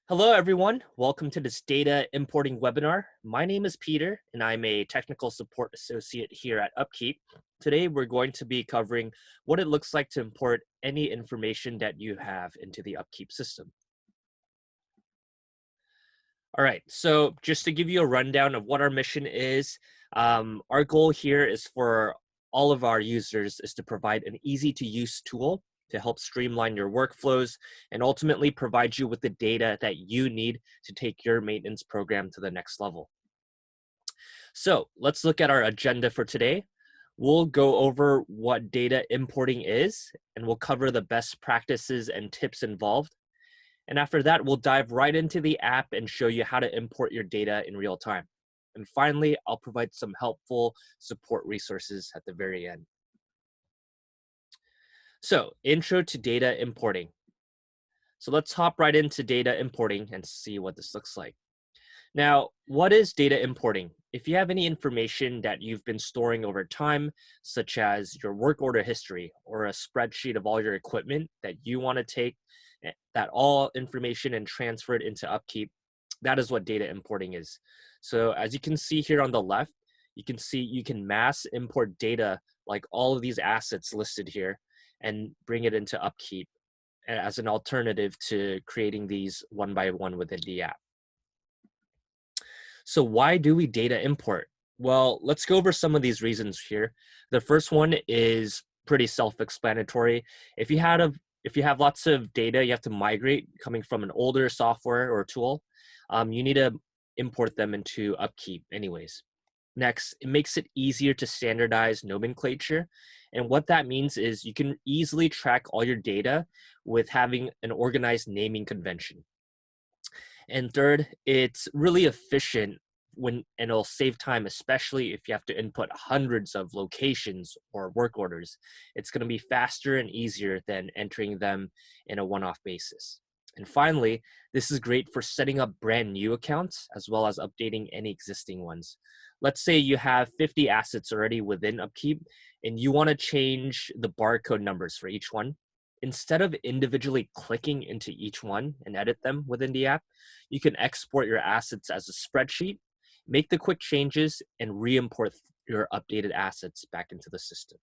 Hello, everyone. Welcome to this data importing webinar. My name is Peter, and I'm a technical support associate here at Upkeep. Today, we're going to be covering what it looks like to import any information that you have into the Upkeep system. All right, so just to give you a rundown of what our mission is, our goal here is for all of our users is to provide an easy to use tool to help streamline your workflows and ultimately provide you with the data that you need to take your maintenance program to the next level. So let's look at our agenda for today. We'll go over what data importing is, and we'll cover the best practices and tips involved. And after that, we'll dive right into the app and show you how to import your data in real time. And finally, I'll provide some helpful support resources at the very end. So, intro to data importing. So let's hop right into data importing and see what this looks like. Now, what is data importing? If you have any information that you've been storing over time, such as your work order history or a spreadsheet of all your equipment that you want to take that all information and transfer it into Upkeep, that is what data importing is. So as you can see here on the left, you can see you can mass import data like all of these assets listed here and bring it into Upkeep as an alternative to creating these one by one within the app. So why do we data import? Well, let's go over some of these reasons here. The first one is pretty self-explanatory. If you have lots of data you have to migrate coming from an older software or tool, you need to import them into Upkeep anyways. Next, it makes it easier to standardize nomenclature. And what that means is you can easily track all your data with having an organized naming convention. And third, it's really efficient and it'll save time, especially if you have to input hundreds of locations or work orders. It's going to be faster and easier than entering them in a one-off basis. And finally, this is great for setting up brand new accounts as well as updating any existing ones. Let's say you have 50 assets already within Upkeep and you want to change the barcode numbers for each one. Instead of individually clicking into each one and edit them within the app, you can export your assets as a spreadsheet, make the quick changes, and re-import your updated assets back into the system.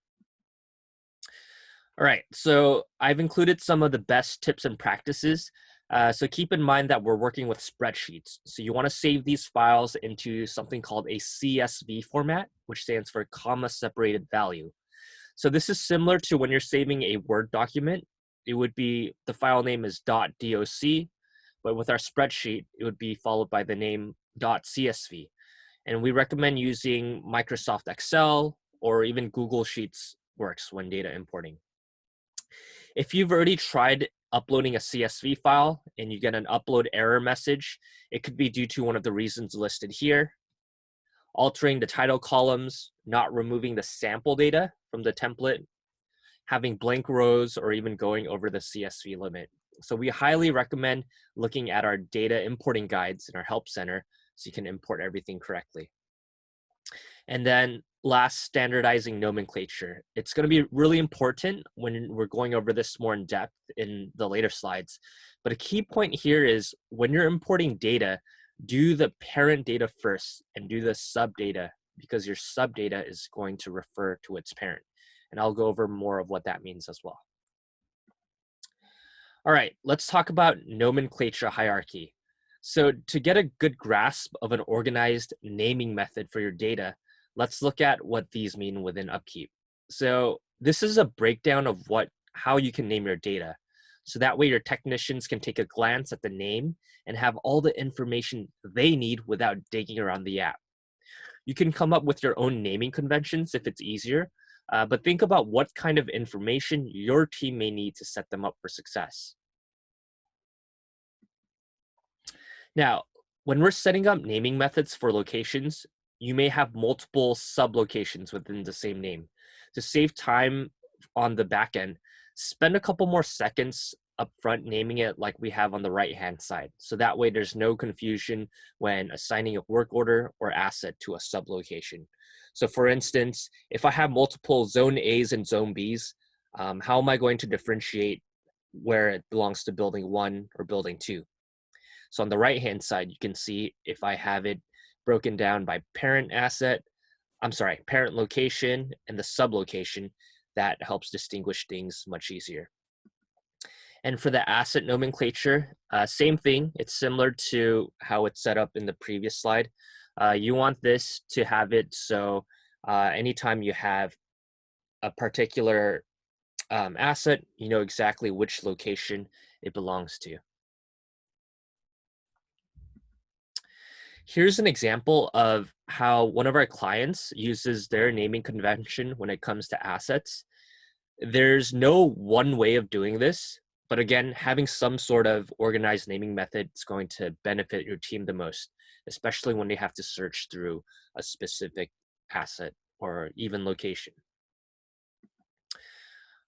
All right, so I've included some of the best tips and practices. So keep in mind that we're working with spreadsheets. So you want to save these files into something called a CSV format, which stands for comma separated value. So this is similar to when you're saving a Word document. It would be the file name is .doc, but with our spreadsheet, it would be followed by the name .csv. And we recommend using Microsoft Excel or even Google Sheets works when data importing. If you've already tried uploading a CSV file and you get an upload error message, it could be due to one of the reasons listed here: altering the title columns, not removing the sample data from the template, having blank rows, or even going over the CSV limit. So we highly recommend looking at our data importing guides in our help center so you can import everything correctly. And then last, standardizing nomenclature. It's going to be really important when we're going over this more in depth in the later slides. But a key point here is when you're importing data, do the parent data first and do the sub data, because your sub data is going to refer to its parent. And I'll go over more of what that means as well. All right, let's talk about nomenclature hierarchy. So to get a good grasp of an organized naming method for your data, let's look at what these mean within Upkeep. So this is a breakdown of how you can name your data. So that way your technicians can take a glance at the name and have all the information they need without digging around the app. You can come up with your own naming conventions if it's easier, but think about what kind of information your team may need to set them up for success. Now, when we're setting up naming methods for locations, you may have multiple sub-locations within the same name. To save time on the back end, spend a couple more seconds up front naming it like we have on the right-hand side. So that way there's no confusion when assigning a work order or asset to a sub-location. So for instance, if I have multiple zone A's and zone B's, how am I going to differentiate where it belongs to building 1 or building 2? So on the right-hand side, you can see if I have it broken down by parent location and the sublocation, that helps distinguish things much easier. And for the asset nomenclature, same thing. It's similar to how it's set up in the previous slide. You want this to have it so anytime you have a particular asset, you know exactly which location it belongs to. Here's an example of how one of our clients uses their naming convention when it comes to assets. There's no one way of doing this, but again, having some sort of organized naming method is going to benefit your team the most, especially when they have to search through a specific asset or even location.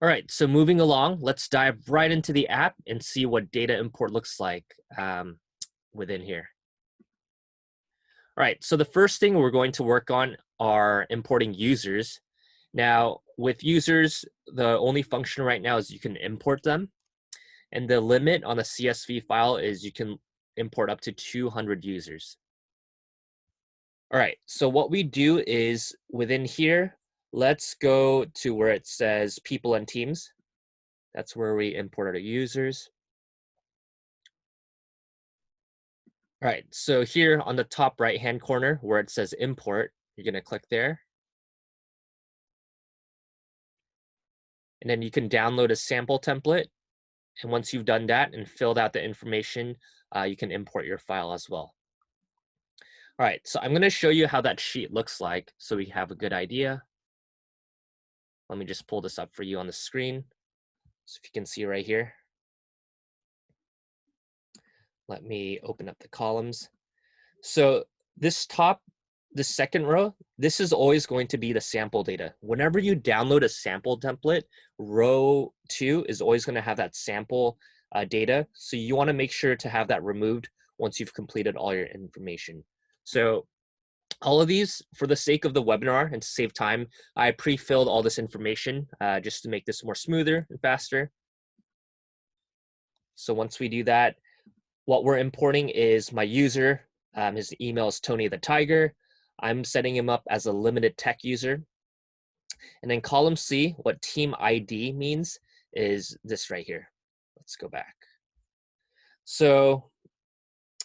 All right, so moving along, let's dive right into the app and see what data import looks like within here. All right, so the first thing we're going to work on are importing users. Now, with users, the only function right now is you can import them. And the limit on a CSV file is you can import up to 200 users. All right, so what we do is within here, let's go to where it says people and teams. That's where we import our users. All right, so here on the top right-hand corner where it says import, you're gonna click there. And then you can download a sample template. And once you've done that and filled out the information, you can import your file as well. All right, so I'm gonna show you how that sheet looks like so we have a good idea. Let me just pull this up for you on the screen. So if you can see right here. Let me open up the columns. So the second row, this is always going to be the sample data. Whenever you download a sample template, row 2 is always going to have that sample data. So you want to make sure to have that removed once you've completed all your information. So all of these, for the sake of the webinar and to save time, I pre-filled all this information just to make this more smoother and faster. So once we do that, what we're importing is my user. His email is Tony the Tiger. I'm setting him up as a limited tech user. And then column C, what team ID means is this right here. Let's go back. So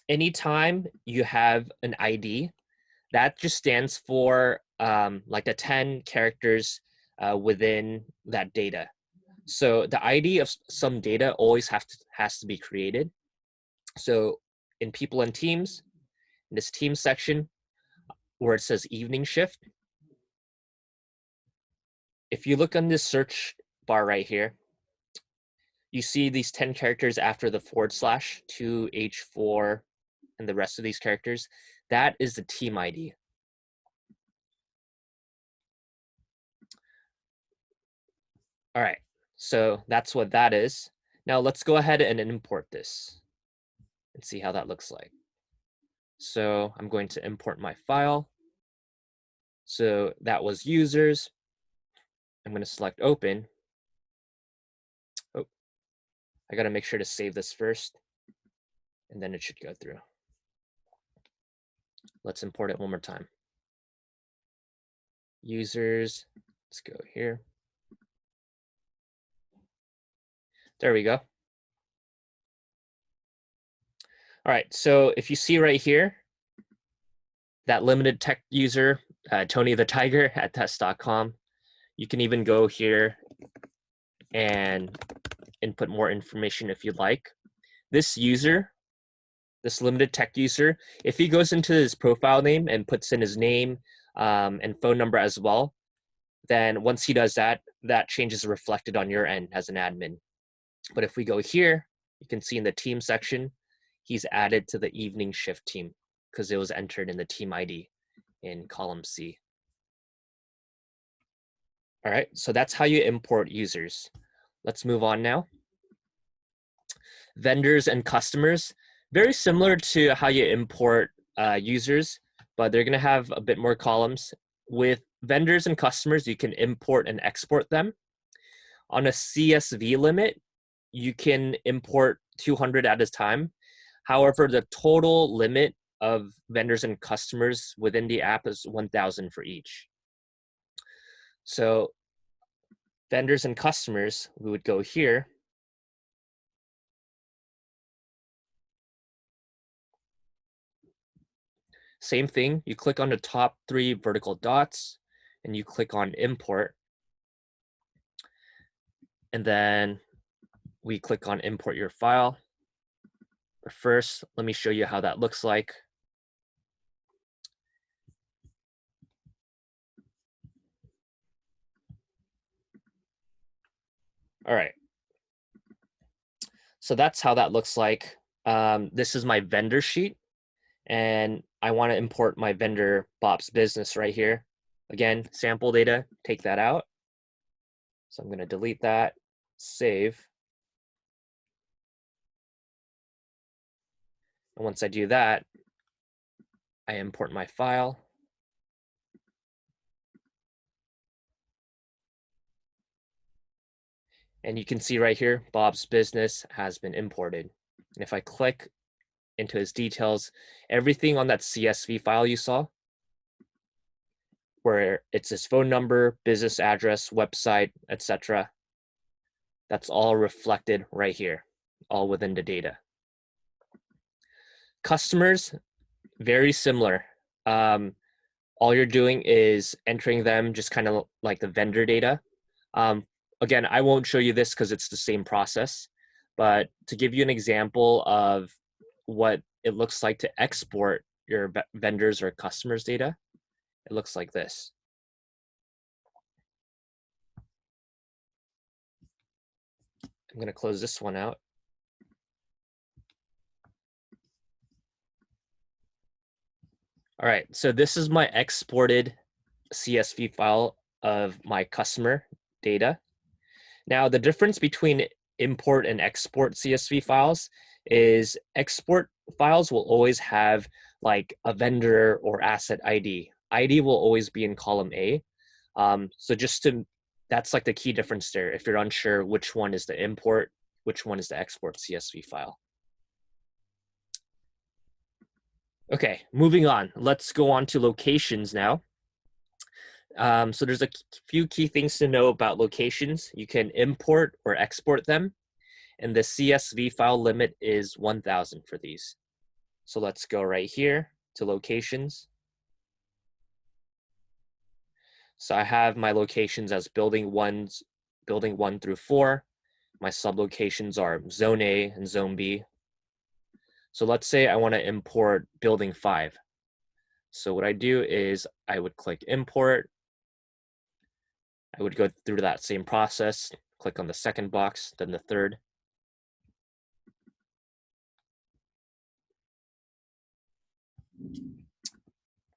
anytime you have an ID, that just stands for like the 10 characters within that data. So the ID of some data always has to be created. So in people and teams, in this team section where it says evening shift, if you look on this search bar right here, you see these 10 characters after the / 2H4 and the rest of these characters. That is the team ID. All right, so that's what that is. Now let's go ahead and import this and see how that looks like. So I'm going to import my file. So that was users. I'm going to select open. Oh, I got to make sure to save this first, and then it should go through. Let's import it one more time. Users, let's go here. There we go. All right, so if you see right here, that limited tech user, Tony the Tiger at test.com, you can even go here and input more information if you'd like. This user, this limited tech user, if he goes into his profile name and puts in his name and phone number as well, then once he does that, that change is reflected on your end as an admin. But if we go here, you can see in the team section, he's added to the evening shift team because it was entered in the team ID in column C. All right, so that's how you import users. Let's move on now. Vendors and customers, very similar to how you import users, but they're gonna have a bit more columns. With vendors and customers, you can import and export them. On a CSV limit, you can import 200 at a time. However, the total limit of vendors and customers within the app is 1,000 for each. So vendors and customers, we would go here. Same thing, you click on the top 3 vertical dots and you click on import. And then we click on import your file. But first, let me show you how that looks like. All right. So that's how that looks like. This is my vendor sheet, and I want to import my vendor Bob's Business right here. Again, sample data, take that out. So I'm going to delete that, save. And once I do that, I import my file. And you can see right here, Bob's Business has been imported. And if I click into his details, everything on that CSV file you saw, where it's his phone number, business address, website, etc., that's all reflected right here, all within the data. Customers, very similar. All you're doing is entering them just kind of like the vendor data. Again, I won't show you this because it's the same process, but to give you an example of what it looks like to export your vendors or customers data, it looks like this. I'm going to close this one out. All right, so this is my exported CSV file of my customer data. Now, the difference between import and export CSV files is export files will always have like a vendor or asset ID. ID will always be in column A. So that's like the key difference there if you're unsure which one is the import, which one is the export CSV file. Okay, moving on. Let's go on to locations now. So there's a few key things to know about locations. You can import or export them, and the CSV file limit is 1,000 for these. So let's go right here to locations. So I have my locations as building 1 through 4. My sublocations are zone A and zone B. So let's say I want to import building 5. So what I do is I would click import. I would go through that same process, click on the second box, then the third.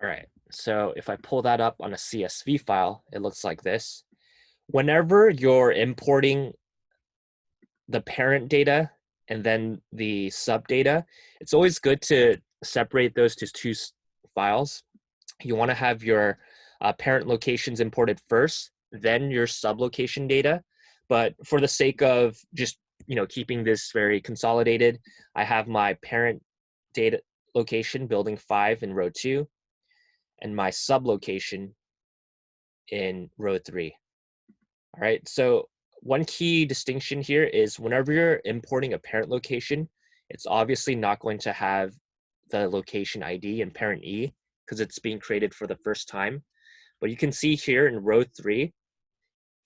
All right, so if I pull that up on a CSV file, it looks like this. Whenever you're importing the parent data and then the sub data, it's always good to separate those to 2 files. You want to have your parent locations imported first, then your sub location data. But for the sake of just keeping this very consolidated, I have my parent data location building 5 in row 2 and my sub location in row 3. All right, so one key distinction here is whenever you're importing a parent location, it's obviously not going to have the location ID and parent E because it's being created for the first time. But you can see here in row 3,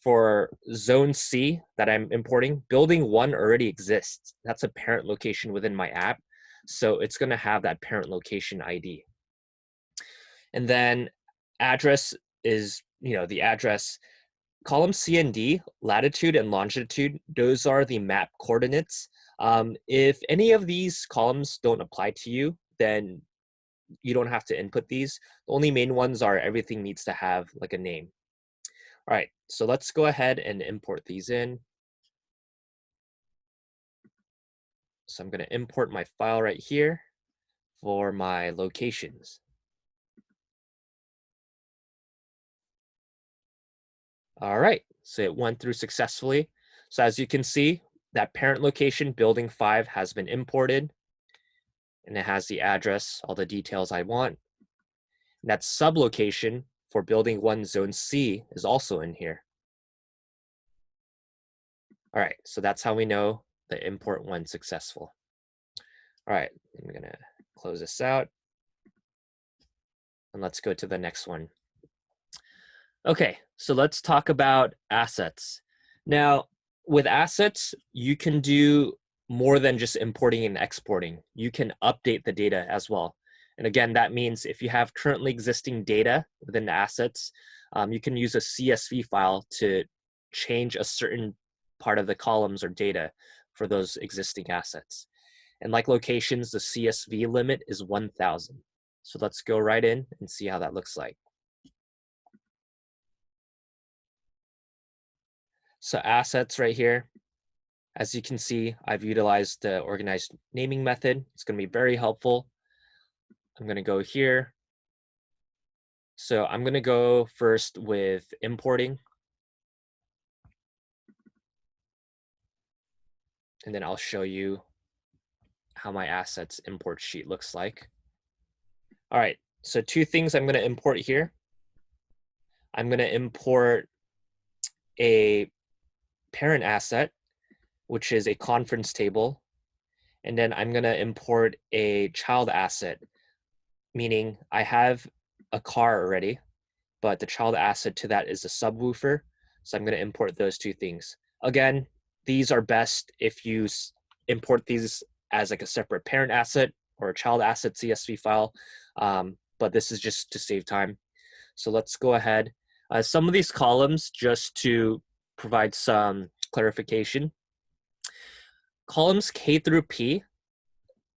for zone C that I'm importing, building 1 already exists. That's a parent location within my app. So it's going to have that parent location ID. And then address is, the address. Column C and D, latitude and longitude, those are the map coordinates. If any of these columns don't apply to you, then you don't have to input these. The only main ones are everything needs to have like a name. All right, so let's go ahead and import these in. So I'm going to import my file right here for my locations. All right, so it went through successfully. So as you can see, that parent location building 5 has been imported. and it has the address, all the details I want. And that sublocation for building 1 zone C is also in here. All right, so that's how we know the import went successful. All right, I'm gonna close this out. And let's go to the next one. Okay, so let's talk about assets. Now, with assets, you can do more than just importing and exporting. You can update the data as well. And again, that means if you have currently existing data within the assets, you can use a CSV file to change a certain part of the columns or data for those existing assets. And like locations, the CSV limit is 1,000. So let's go right in and see how that looks like. So assets right here, as you can see, I've utilized the organized naming method. It's going to be very helpful. I'm going to go here. So I'm going to go first with importing. And then I'll show you how my assets import sheet looks like. All right, so 2 things I'm going to import here. I'm going to import a parent asset, which is a conference table. And then I'm going to import a child asset, meaning I have a car already, but the child asset to that is a subwoofer. So I'm going to import those 2 things. Again, these are best if you import these as like a separate parent asset or a child asset CSV file, but this is just to save time. So let's go ahead. Some of these columns, just to provide some clarification, columns K through P,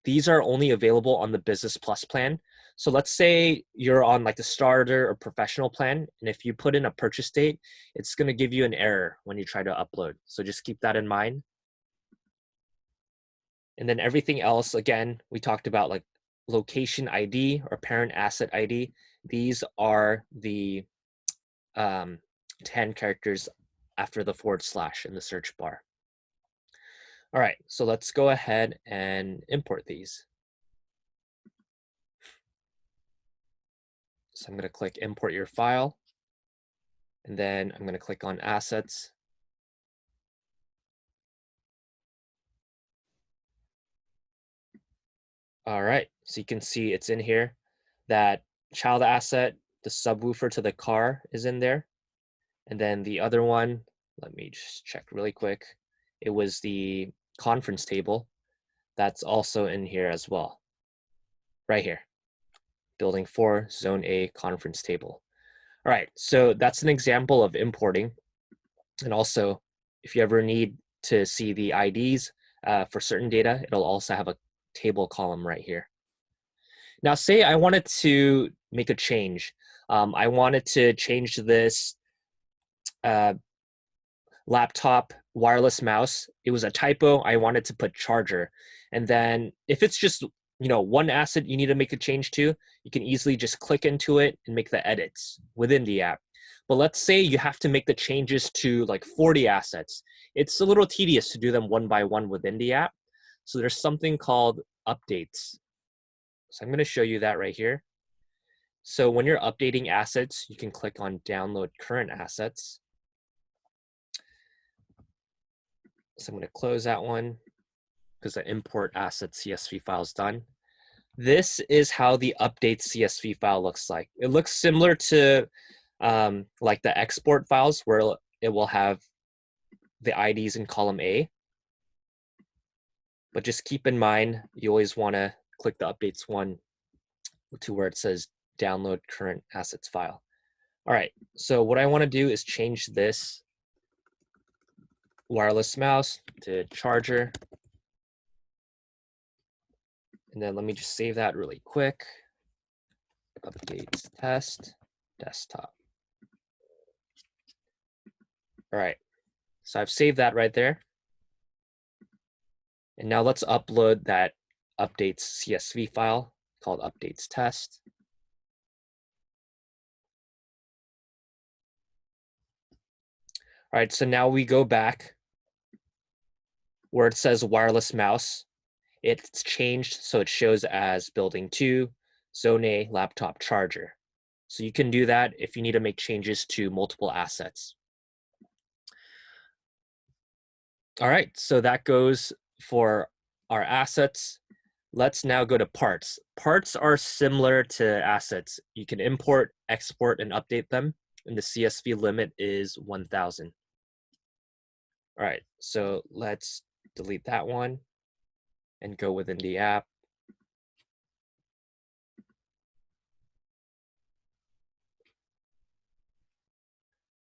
these are only available on the Business Plus plan. So let's say you're on like the starter or professional plan, and if you put in a purchase date, it's going to give you an error when you try to upload. So just keep that in mind. And then everything else, again, we talked about like location ID or parent asset ID. These are the 10 characters after the / in the search bar. All right, so let's go ahead and import these. So I'm going to click import your file, and then I'm going to click on assets. All right, so you can see it's in here. That child asset, the subwoofer to the car is in there. And then the other one, let me just check really quick. It was the conference table. That's also in here as well. Right here. Building 4, Zone A conference table. All right, so that's an example of importing. And also, if you ever need to see the IDs for certain data, it'll also have a table column right here. Now, say I wanted to make a change. I wanted to change this laptop wireless mouse. It was a typo. I wanted to put charger. And then if it's just, one asset you need to make a change to, you can easily just click into it and make the edits within the app. But let's say you have to make the changes to like 40 assets. It's a little tedious to do them one by one within the app. So there's something called updates. So I'm going to show you that right here. So when you're updating assets, you can click on download current assets. So I'm going to close that one because the import asset CSV file is done. This is how the update CSV file looks like. It looks similar to like the export files where it will have the IDs in column A. But just keep in mind, you always want to click the updates one to where it says download current assets file. All right, so what I want to do is change this wireless mouse to charger. And then let me just save that really quick. Updates test desktop. All right, so I've saved that right there. And now let's upload that updates CSV file called updates test. All right, so now we go back where it says wireless mouse. it's changed so it shows as building 2, zone A, laptop charger. So you can do that if you need to make changes to multiple assets. All right, so that goes for our assets. Let's now go to parts. Parts are similar to assets. You can import, export, and update them, and the CSV limit is 1,000. All right, so let's delete that one and go within the app.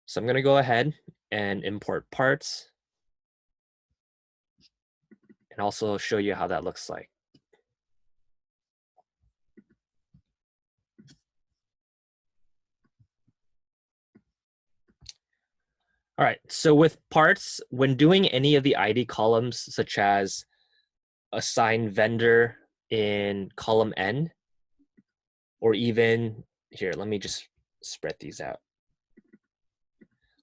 So I'm gonna go ahead and import parts and also show you how that looks like. All right, so with parts, when doing any of the ID columns, such as assign vendor in column N, or even here, let me just spread these out.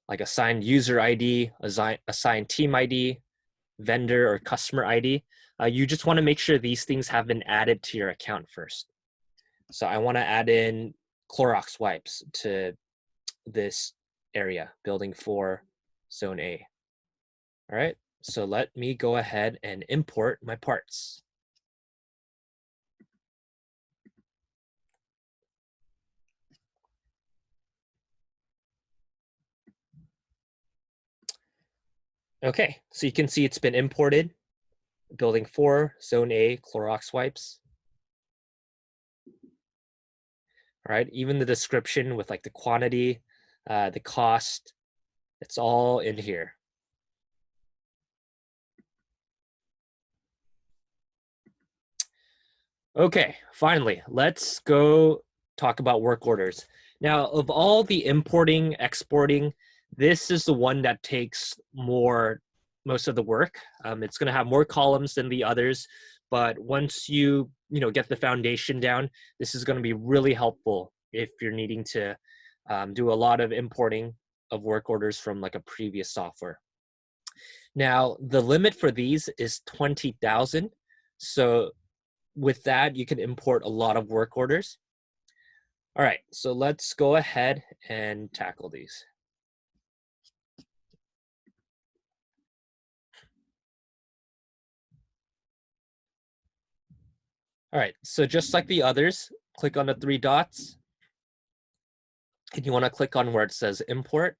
Like assign user ID, assign team ID, vendor or customer ID. You just want to make sure these things have been added to your account first. So I want to add in Clorox wipes to this area, building 4, zone A. All right, so let me go ahead and import my parts. Okay, so you can see it's been imported. Building 4, zone A, Clorox wipes. All right, even the description with like the quantity, the cost, it's all in here. Okay, finally, let's go talk about work orders. Now, of all the importing, exporting, this is the one that takes most of the work. It's going to have more columns than the others, but once you get the foundation down, this is going to be really helpful if you're needing to do a lot of importing of work orders from like a previous software. Now, the limit for these is 20,000. So with that, you can import a lot of work orders. All right, so let's go ahead and tackle these. All right, so just like the others, click on the 3 dots. And you want to click on where it says import.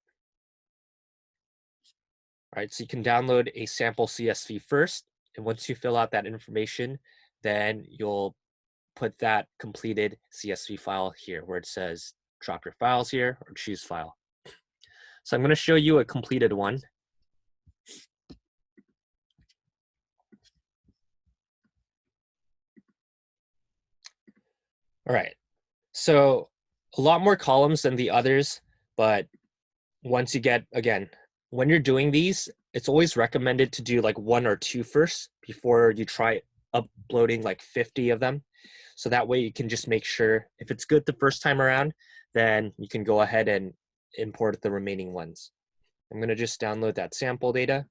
All right, so you can download a sample CSV first. And once you fill out that information, then you'll put that completed CSV file here where it says drop your files here or choose file. So I'm going to show you a completed one. All right, so a lot more columns than the others, but once you get, again, when you're doing these, it's always recommended to do like 1 or 2 first before you try uploading like 50 of them. So that way you can just make sure if it's good the first time around, then you can go ahead and import the remaining ones. I'm going to just download that sample data.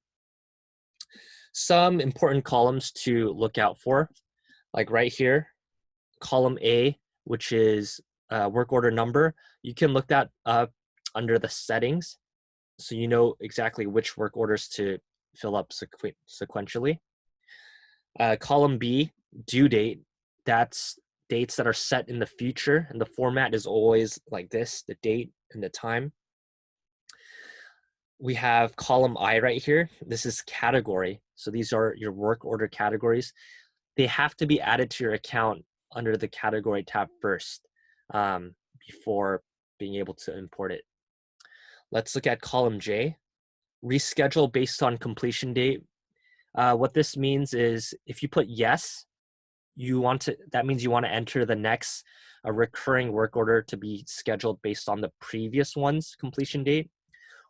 Some important columns to look out for, like right here, column A, which is work order number. You can look that up under the settings, so you know exactly which work orders to fill up sequentially. Column B, due date, that's dates that are set in the future, and the format is always like this, the date and the time. We have column I right here. This is category. So these are your work order categories. They have to be added to your account under the category tab first before being able to import it. Let's look at column J, reschedule based on completion date. What this means is if you put yes, that means you want to enter the next recurring work order to be scheduled based on the previous one's completion date.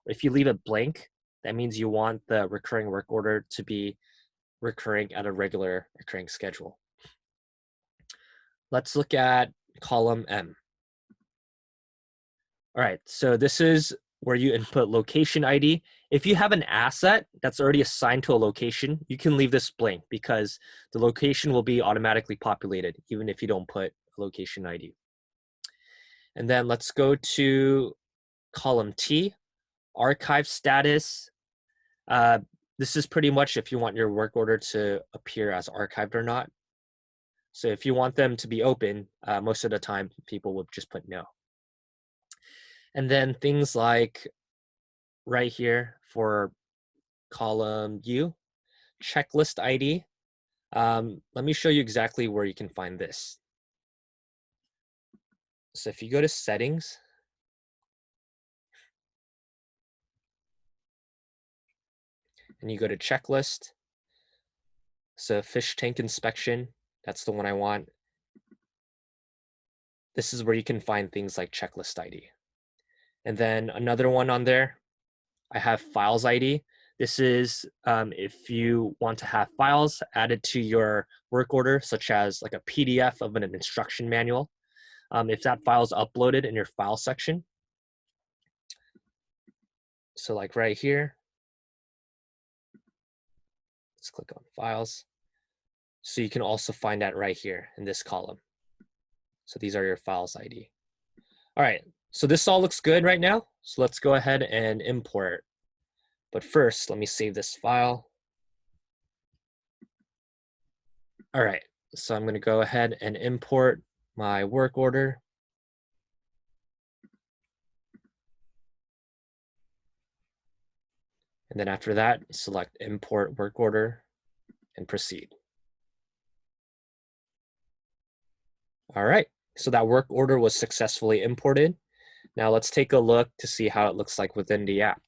If you leave it blank, that means you want the recurring work order to be recurring at a regular recurring schedule. Let's look at column M. All right, so this is where you input location ID If you have an asset that's already assigned to a location, you can leave this blank because the location will be automatically populated even if you don't put a location ID. And then let's go to column T, archive status. This is pretty much if you want your work order to appear as archived or not. So if you want them to be open, most of the time people will just put no. And then things like right here for column U, checklist ID. Let me show you exactly where you can find this. So if you go to settings, and you go to checklist, so fish tank inspection, that's the one I want. This is where you can find things like checklist ID. And then another one on there, I have files ID. This is if you want to have files added to your work order, such as like a PDF of an instruction manual. If that file is uploaded in your file section. So like right here, let's click on files. So you can also find that right here in this column. So these are your files ID. All right, so this all looks good right now. So let's go ahead and import. But first, let me save this file. All right, so I'm gonna go ahead and import my work order. And then after that, select import work order and proceed. All right, so that work order was successfully imported. Now let's take a look to see how it looks like within the app.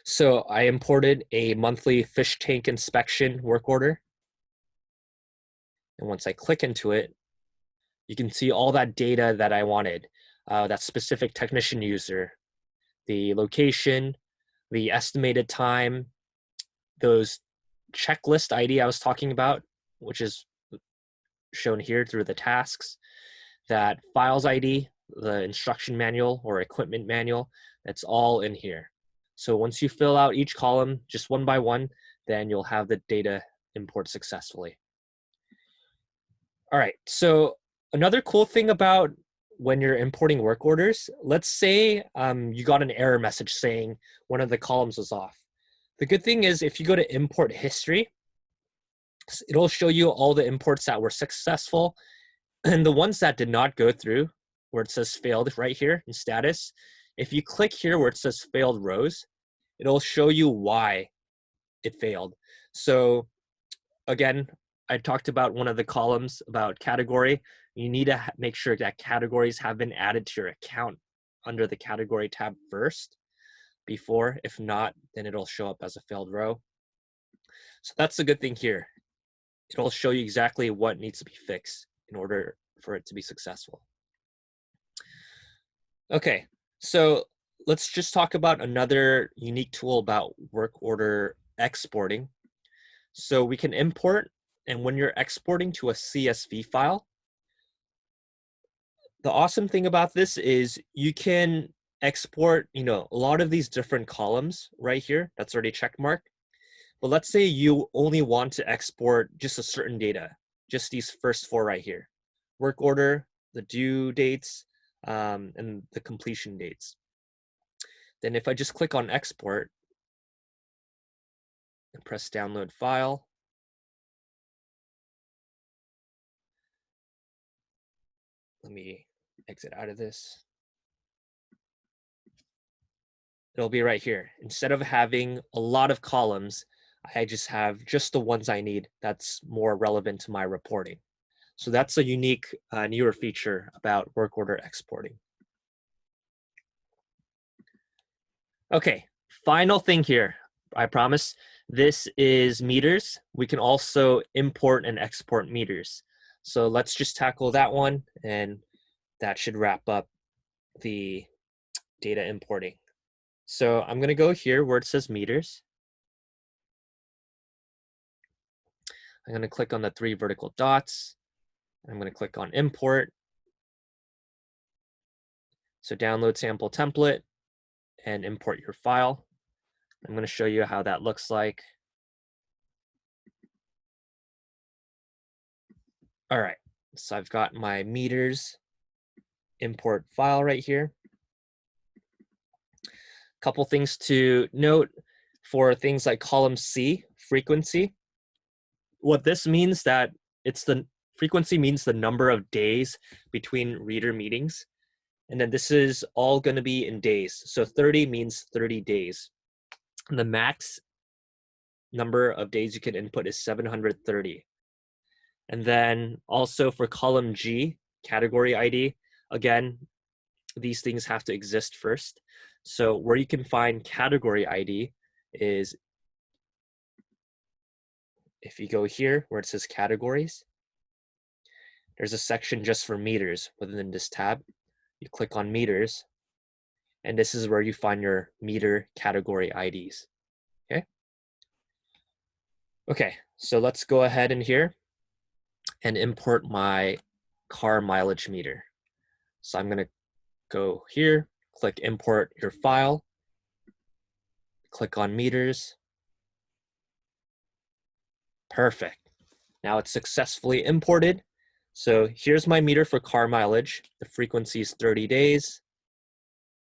So I imported a monthly fish tank inspection work order. And once I click into it, you can see all that data that I wanted, that specific technician user, the location, the estimated time, those checklist ID I was talking about, which is shown here through the tasks, that files ID, the instruction manual or equipment manual, that's all in here. So once you fill out each column just one by one, then you'll have the data import successfully. All right, so another cool thing about when you're importing work orders, let's say you got an error message saying one of the columns was off. The good thing is if you go to import history, it'll show you all the imports that were successful and the ones that did not go through, where it says failed right here in status. If you click here where it says failed rows, it'll show you why it failed. So again, I talked about one of the columns about category. You need to make sure that categories have been added to your account under the category tab first before. If not, then it'll show up as a failed row. So that's the good thing here. It'll show you exactly what needs to be fixed in order for it to be successful. Okay, so let's just talk about another unique tool about work order exporting. So we can import, and when you're exporting to a CSV file, the awesome thing about this is you can export, a lot of these different columns right here. That's already checkmarked. But let's say you only want to export just a certain data, just these first four right here: work order, the due dates, and the completion dates. Then if I just click on export and press download file, let me exit out of this. It'll be right here. Instead of having a lot of columns, I just have just the ones I need that's more relevant to my reporting. So that's a unique newer feature about work order exporting. Okay, final thing here, I promise. This is meters. We can also import and export meters. So let's just tackle that one, and that should wrap up the data importing. So I'm gonna go here where it says meters. I'm gonna click on the 3 vertical dots. I'm gonna click on import. So download sample template, and import your file. I'm going to show you how that looks like. All right, so I've got my meters import file right here. Couple things to note for things like column C, frequency. What this means that it's the frequency means the number of days between reader meetings. And then this is all going to be in days. So 30 means 30 days. And the max number of days you can input is 730. And then also for column G, category ID, again, these things have to exist first. So where you can find category ID is if you go here where it says categories, there's a section just for meters within this tab. You click on meters, and this is where you find your meter category IDs. Okay, so let's go ahead in here and import my car mileage meter. So I'm gonna go here, click import your file, click on meters. Perfect. Now it's successfully imported. So here's my meter for car mileage. The frequency is 30 days.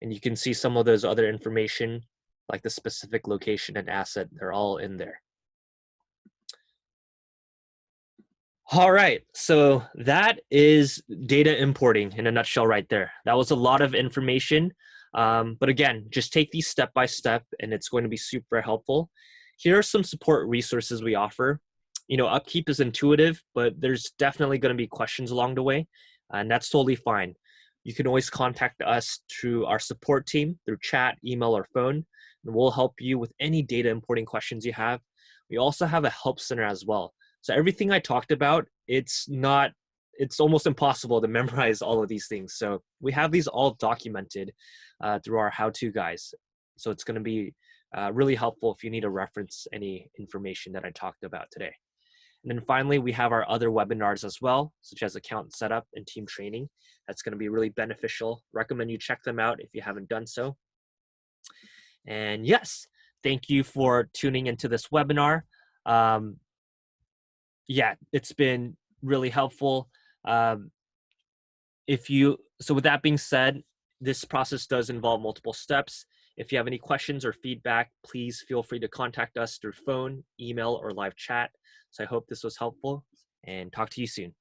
And you can see some of those other information like the specific location and asset, they're all in there. All right, so that is data importing in a nutshell right there. That was a lot of information, but again, just take these step by step and it's going to be super helpful. Here are some support resources we offer. You know, Upkeep is intuitive, but there's definitely going to be questions along the way, and that's totally fine. You can always contact us through our support team, through chat, email, or phone, and we'll help you with any data importing questions you have. We also have a help center as well. So everything I talked about, it's almost impossible to memorize all of these things. So we have these all documented through our how-to guides. So it's going to be really helpful if you need to reference any information that I talked about today. And then finally, we have our other webinars as well, such as account setup and team training. That's going to be really beneficial. Recommend you check them out if you haven't done so. And yes, thank you for tuning into this webinar. Yeah, it's been really helpful. So with that being said, this process does involve multiple steps. If you have any questions or feedback, please feel free to contact us through phone, email, or live chat. So I hope this was helpful, and talk to you soon.